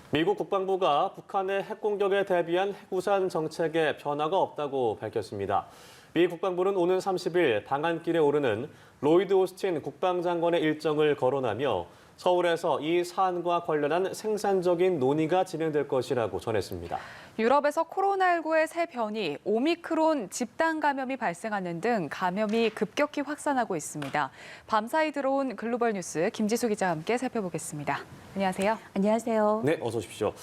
미국 국방부가 북한의 핵 공격에 대비한 핵우산 정책에 변화가 없다고 밝혔습니다. 미 국방부는 오는 30일 방한길에 오르는 로이드 오스틴 국방장관의 일정을 거론하며 서울에서 이 사안과 관련한 생산적인 논의가 진행될 것이라고 전했습니다. 유럽에서 코로나19의 새 변이 오미크론 집단 감염이 발생하는 등 감염이 급격히 확산하고 있습니다. 밤사이 들어온 글로벌 뉴스 김지수 기자와 함께 살펴보겠습니다. 안녕하세요. 안녕하세요. 네, 어서 오십시오.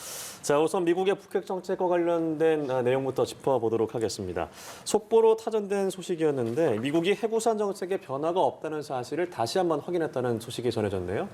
자, 우선 미국의 북핵 정책과 관련된 내용부터 짚어보도록 하겠습니다. 속보로 타전된 소식이었는데 미국이 핵우산 정책에 변화가 없다는 사실을 다시 한번 확인했다는 소식이 전해졌네요.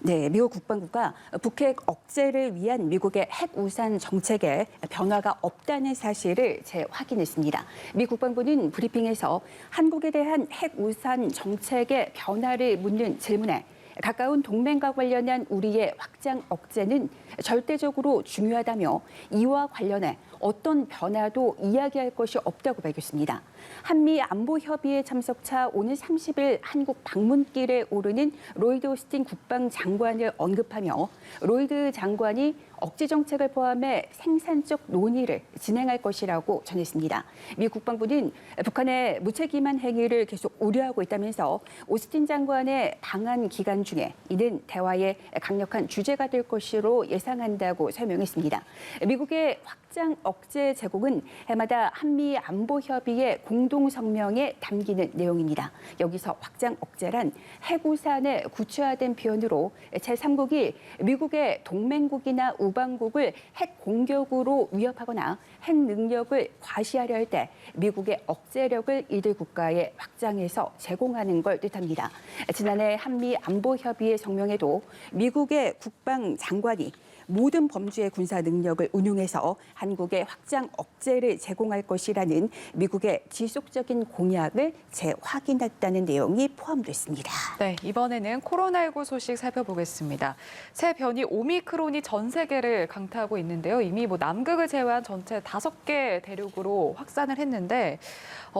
네, 미국 국방부가 북핵 억제를 위한 미국의 핵우산 정책에 변화가 없다는 사실을 재확인했습니다. 미 국방부는 브리핑에서 한국에 대한 핵우산 정책의 변화를 묻는 질문에 가까운 동맹과 관련한 우리의 확장 억제는 절대적으로 중요하다며 이와 관련해 어떤 변화도 이야기할 것이 없다고 밝혔습니다. 한미 안보 협의회 참석차 오는 30일 한국 방문길에 오르는 로이드 오스틴 국방장관을 언급하며 로이드 장관이 억제 정책을 포함해 생산적 논의를 진행할 것이라고 전했습니다. 미 국방부는 북한의 무책임한 행위를 계속 우려하고 있다면서 오스틴 장관의 방한 기간 중에 이는 대화의 강력한 주제가 될 것으로 예상한다고 설명했습니다. 미국의 확장 억제 제공은 해마다 한미 안보 협의회 공동 성명에 담기는 내용입니다. 여기서 확장 억제란 핵우산의 구체화된 표현으로 제3국이 미국의 동맹국이나 우방국을 핵 공격으로 위협하거나 핵 능력을 과시하려 할 때 미국의 억제력을 이들 국가에 확장해서 제공하는 걸 뜻합니다. 지난해 한미 안보 협의회 성명에도 미국의 국방장관이 모든 범주의 군사 능력을 운용해서 한국의 확장 억제를 제공할 것이라는 미국의 지속적인 공약을 재확인했다는 내용이 포함됐습니다. 네, 이번에는 코로나19 소식 살펴보겠습니다. 새 변이 오미크론이 전 세계를 강타하고 있는데요. 이미 남극을 제외한 전체 5개 대륙으로 확산을 했는데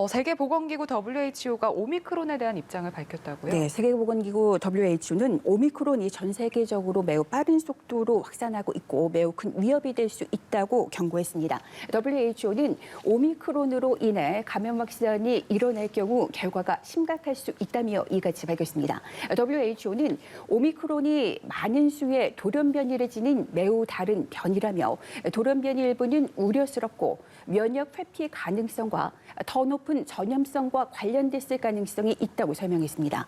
세계보건기구 WHO가 오미크론에 대한 입장을 밝혔다고요? 네, 세계보건기구 WHO는 오미크론이 전 세계적으로 매우 빠른 속도로 확산하고 있고 매우 큰 위협이 될 수 있다고 경고했습니다. WHO는 오미크론으로 인해 감염 확산이 일어날 경우 결과가 심각할 수 있다며 이같이 밝혔습니다. WHO는 오미크론이 많은 수의 돌연 변이를 지닌 매우 다른 변이라며 돌연 변이 일부는 우려스럽고 면역 회피 가능성과 더 높은 전염성과 관련됐을 가능성이 있다고 설명했습니다.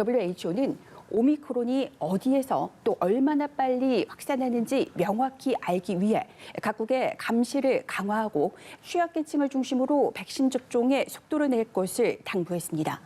WHO는 오미크론이 어디에서 또 얼마나 빨리 확산하는지 명확히 알기 위해 각국의 감시를 강화하고 취약계층을 중심으로 백신 접종에 속도를 낼 것을 당부했습니다.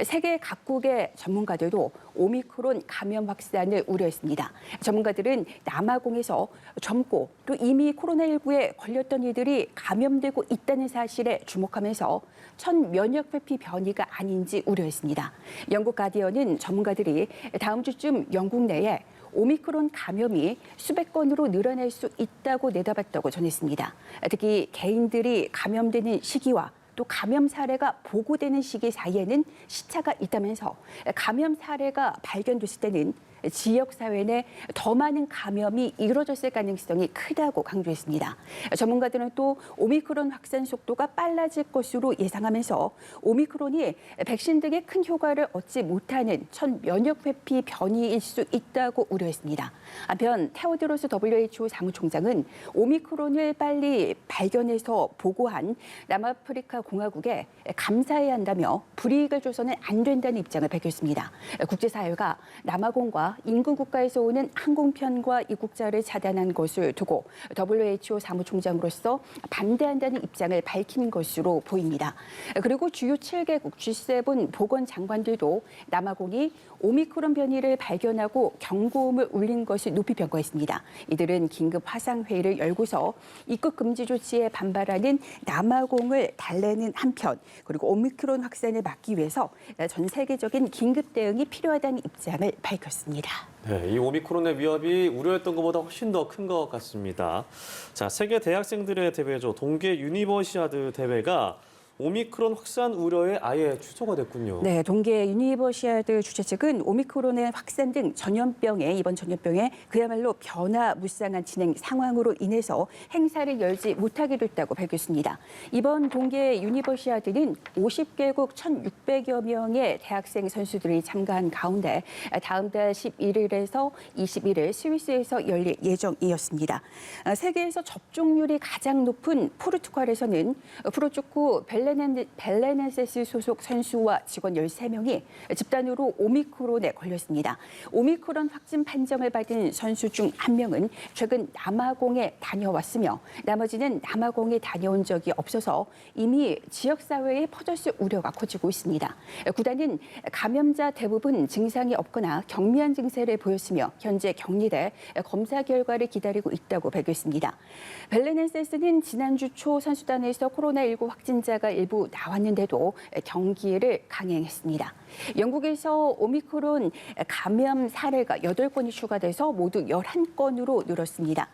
세계 각국의 전문가들도 오미크론 감염 확산을 우려했습니다. 전문가들은 남아공에서 젊고 또 이미 코로나19에 걸렸던 이들이 감염되고 있다는 사실에 주목하면서 천면역 회피 변이가 아닌지 우려했습니다. 영국 가디언은 전문가들이 다음 주쯤 영국 내에 오미크론 감염이 수백 건으로 늘어날 수 있다고 내다봤다고 전했습니다. 특히 개인들이 감염되는 시기와 또 감염 사례가 보고되는 시기 사이에는 시차가 있다면서 감염 사례가 발견됐을 때는 지역사회 내 더 많은 감염이 이루어졌을 가능성이 크다고 강조했습니다. 전문가들은 또 오미크론 확산 속도가 빨라질 것으로 예상하면서 오미크론이 백신 등의 큰 효과를 얻지 못하는 천면역 회피 변이일 수 있다고 우려했습니다. 한편 테오드로스 WHO 사무총장은 오미크론을 빨리 발견해서 보고한 남아프리카 공화국에 감사해야 한다며 불이익을 줘서는 안 된다는 입장을 밝혔습니다. 국제사회가 남아공과 인근 국가에서 오는 항공편과 입국자를 차단한 것을 두고 WHO 사무총장으로서 반대한다는 입장을 밝힌 것으로 보입니다. 그리고 주요 7개국 G7 보건장관들도 남아공이 오미크론 변이를 발견하고 경고음을 울린 것을 높이 평가했습니다. 이들은 긴급 화상회의를 열고서 입국 금지 조치에 반발하는 남아공을 달래는 한편 그리고 오미크론 확산을 막기 위해서 전 세계적인 긴급 대응이 필요하다는 입장을 밝혔습니다. 네, 이 오미크론의 위협이 우려했던 것보다 훨씬 더 큰 것 같습니다. 자, 세계 대학생들의 대회죠. 동계 유니버시아드 대회가 오미크론 확산 우려에 아예 취소가 됐군요. 네, 동계 유니버시아드 주최 측은 오미크론의 확산 등 이번 전염병에 그야말로 변화무쌍한 진행 상황으로 인해서 행사를 열지 못하게 됐다고 밝혔습니다. 이번 동계 유니버시아드는 50개국 1,600여 명의 대학생 선수들이 참가한 가운데 다음 달 11일에서 21일 스위스에서 열릴 예정이었습니다. 세계에서 접종률이 가장 높은 포르투갈에서는 프로축구 벨레넨세스 소속 선수와 직원 13명이 집단으로 오미크론에 걸렸습니다. 오미크론 확진 판정을 받은 선수 중 한 명은 최근 남아공에 다녀왔으며 나머지는 남아공에 다녀온 적이 없어서 이미 지역사회에 퍼졌을 우려가 커지고 있습니다. 구단은 감염자 대부분 증상이 없거나 경미한 증세를 보였으며 현재 격리돼 검사 결과를 기다리고 있다고 밝혔습니다. 벨레넨세스는 지난주 초 선수단에서 코로나19 확진자가 일부 나왔는데도 경기를 강행했습니다. 영국에서 오미크론 감염 사례가 8건이 추가돼서 모두 11건으로 늘었습니다.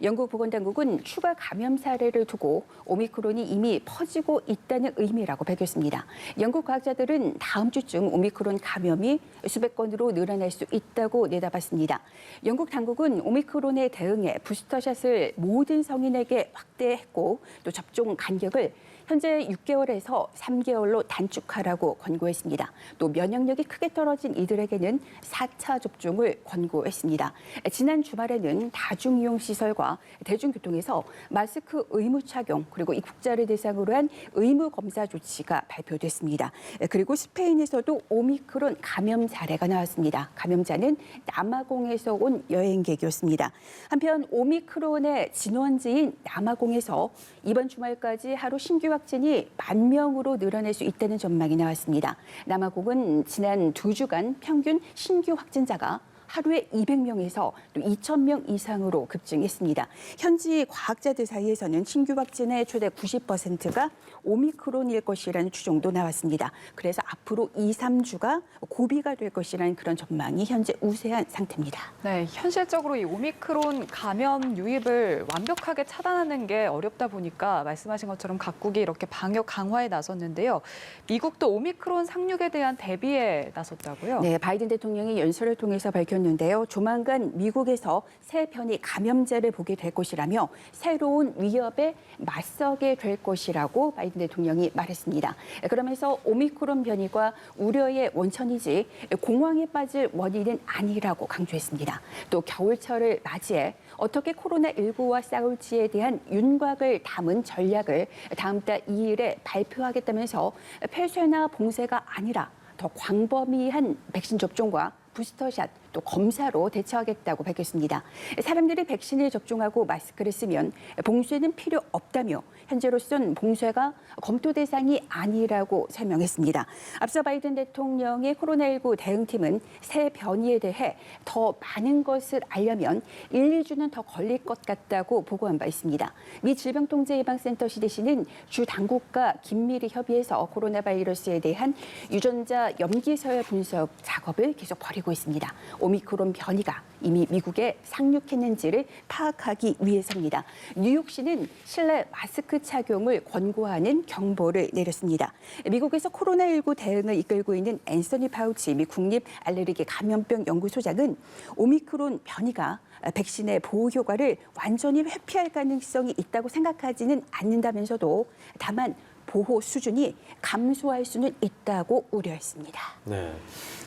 영국 보건당국은 추가 감염 사례를 두고 오미크론이 이미 퍼지고 있다는 의미라고 밝혔습니다. 영국 과학자들은 다음 주쯤 오미크론 감염이 수백 건으로 늘어날 수 있다고 내다봤습니다. 영국 당국은 오미크론에 대응해 부스터샷을 모든 성인에게 확대했고 또 접종 간격을 현재 6개월에서 3개월로 단축하라고 권고했습니다. 또 면역력이 크게 떨어진 이들에게는 4차 접종을 권고했습니다. 지난 주말에는 다중이용시설과 대중교통에서 마스크 의무 착용 그리고 입국자를 대상으로 한 의무 검사 조치가 발표됐습니다. 그리고 스페인에서도 오미크론 감염 사례가 나왔습니다. 감염자는 남아공에서 온 여행객이었습니다. 한편 오미크론의 진원지인 남아공에서 이번 주말까지 하루 신규 확진이 10,000명으로 늘어날 수 있다는 전망이 나왔습니다. 남아공은 지난 2주간 평균 신규 확진자가 하루에 200명에서 또 2,000명 이상으로 급증했습니다. 현지 과학자들 사이에서는 신규 확진의 최대 90%가 오미크론일 것이라는 추정도 나왔습니다. 그래서 앞으로 2, 3주가 고비가 될 것이라는 그런 전망이 현재 우세한 상태입니다. 네, 현실적으로 이 오미크론 감염 유입을 완벽하게 차단하는 게 어렵다 보니까 말씀하신 것처럼 각국이 이렇게 방역 강화에 나섰는데요. 미국도 오미크론 상륙에 대한 대비에 나섰다고요? 네, 바이든 대통령이 연설을 통해서 밝혔는데요. 조만간 미국에서 새 변이 감염자를 보게 될 것이라며 새로운 위협에 맞서게 될 것이라고 바이든 대통령이 말했습니다. 그러면서 오미크론 변이가 우려의 원천이지 공황에 빠질 원인은 아니라고 강조했습니다. 또 겨울철을 맞이해 어떻게 코로나19와 싸울지에 대한 윤곽을 담은 전략을 다음 달 2일에 발표하겠다면서 폐쇄나 봉쇄가 아니라 더 광범위한 백신 접종과 부스터샷 또 검사로 대처하겠다고 밝혔습니다. 사람들이 백신을 접종하고 마스크를 쓰면 봉쇄는 필요 없다며 현재로선 봉쇄가 검토 대상이 아니라고 설명했습니다. 앞서 바이든 대통령의 코로나19 대응팀은 새 변이에 대해 더 많은 것을 알려면 1, 2주는 더 걸릴 것 같다고 보고한 바 있습니다. 미 질병통제예방센터 CDC는 주 당국과 긴밀히 협의해서 코로나 바이러스에 대한 유전자 염기서열 분석 작업을 계속 벌이고 있습니다. 오미크론 변이가 이미 미국에 상륙했는지를 파악하기 위해서입니다. 뉴욕시는 실내 마스크 착용을 권고하는 경보를 내렸습니다. 미국에서 코로나19 대응을 이끌고 있는 앤서니 파우치 미 국립 알레르기 감염병 연구소장은 오미크론 변이가 백신의 보호 효과를 완전히 회피할 가능성이 있다고 생각하지는 않는다면서도 다만 보호 수준이 감소할 수는 있다고 우려했습니다. 네.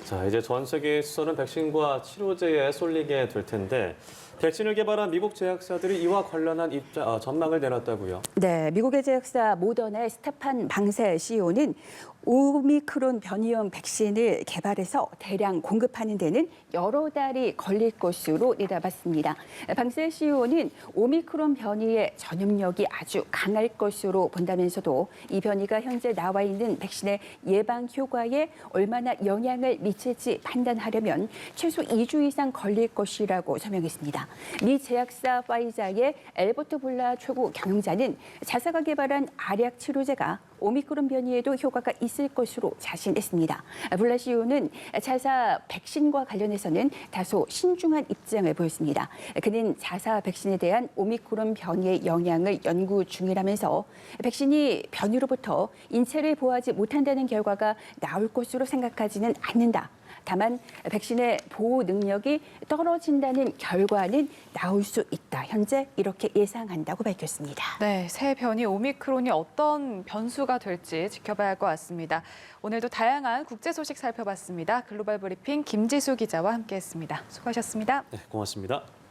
자, 이제 전 세계에서는 백신과 치료제에 쏠리게 될 텐데 백신을 개발한 미국 제약사들이 이와 관련한 전망을 내놨다고요? 네, 미국의 제약사 모더나의 스테판 방세 CEO는 오미크론 변이용 백신을 개발해서 대량 공급하는 데는 여러 달이 걸릴 것으로 내다봤습니다. 방세 CEO는 오미크론 변이의 전염력이 아주 강할 것으로 본다면서도 이 변이가 현재 나와 있는 백신의 예방 효과에 얼마나 영향을 미칠지 판단하려면 최소 2주 이상 걸릴 것이라고 설명했습니다. 미 제약사 파이자의 엘버트 볼라 최고 경영자는 자사가 개발한 알약 치료제가 오미크론 변이에도 효과가 있을 것으로 자신했습니다. 블라시오는 자사 백신과 관련해서는 다소 신중한 입장을 보였습니다. 그는 자사 백신에 대한 오미크론 변이의 영향을 연구 중이라면서 백신이 변이로부터 인체를 보호하지 못한다는 결과가 나올 것으로 생각하지는 않는다. 다만 백신의 보호 능력이 떨어진다는 결과는 나올 수 있다. 현재 이렇게 예상한다고 밝혔습니다. 네, 새 변이 오미크론이 어떤 변수가 될지 지켜봐야 할 것 같습니다. 오늘도 다양한 국제 소식 살펴봤습니다. 글로벌 브리핑 김지수 기자와 함께했습니다. 수고하셨습니다. 네, 고맙습니다.